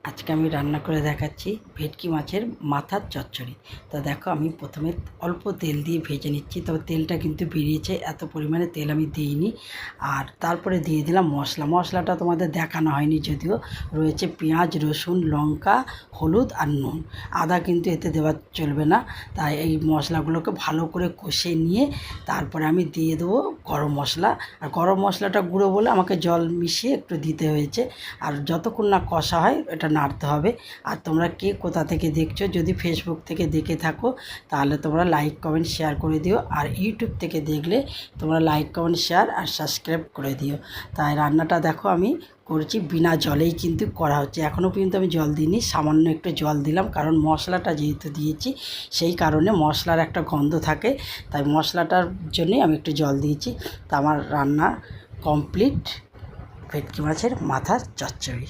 আজকে আমি রান্না করে দেখাচ্ছি ভেটকি মাছের মাথার চচ্চড়ি। তো দেখো আমি প্রথমে অল্প তেল দিয়ে ভেজে নিচ্ছি, তবে তেলটা কিন্তু বেরিয়েছে, এত পরিমাণে তেল আমি দিইনি। আর তারপরে দিয়ে দিলাম মশলাটা তোমাদের দেখানো হয়নি, যদিও রয়েছে পেঁয়াজ, রসুন, লঙ্কা, হলুদ আর নুন। আদা কিন্তু এতে দেওয়া চলবে না, তাই এই মশলাগুলোকে ভালো করে কষে নিয়ে তারপরে আমি দিয়ে দেবো গরম মশলা। আর গরম মশলাটা গুঁড়ো বলে আমাকে জল মিশিয়ে একটু দিতে হয়েছে। আর যতক্ষণ না কষা হয় এটা নাড়তে হবে। আর তোমরা কে কোথা থেকে দেখছো, যদি ফেসবুক থেকে দেখে থাকো তাহলে তোমরা লাইক কমেন্ট শেয়ার করে দিও, আর ইউটিউব থেকে দেখলে তোমরা লাইক কমেন্ট শেয়ার আর সাবস্ক্রাইব করে দিও। তাই রান্নাটা দেখো আমি করছি বিনা জলেই কিন্তু করা হচ্ছে। এখনও পর্যন্ত আমি জল দিইনি, সামান্য একটু জল দিলাম, কারণ মশলাটা যেহেতু দিয়েছি সেই কারণে মশলার একটা গন্ধ থাকে, তাই মশলাটার জন্যই আমি একটু জল দিয়েছি। তা আমার রান্না কমপ্লিট ভেটকি মাছের মাথার চচ্চড়ি।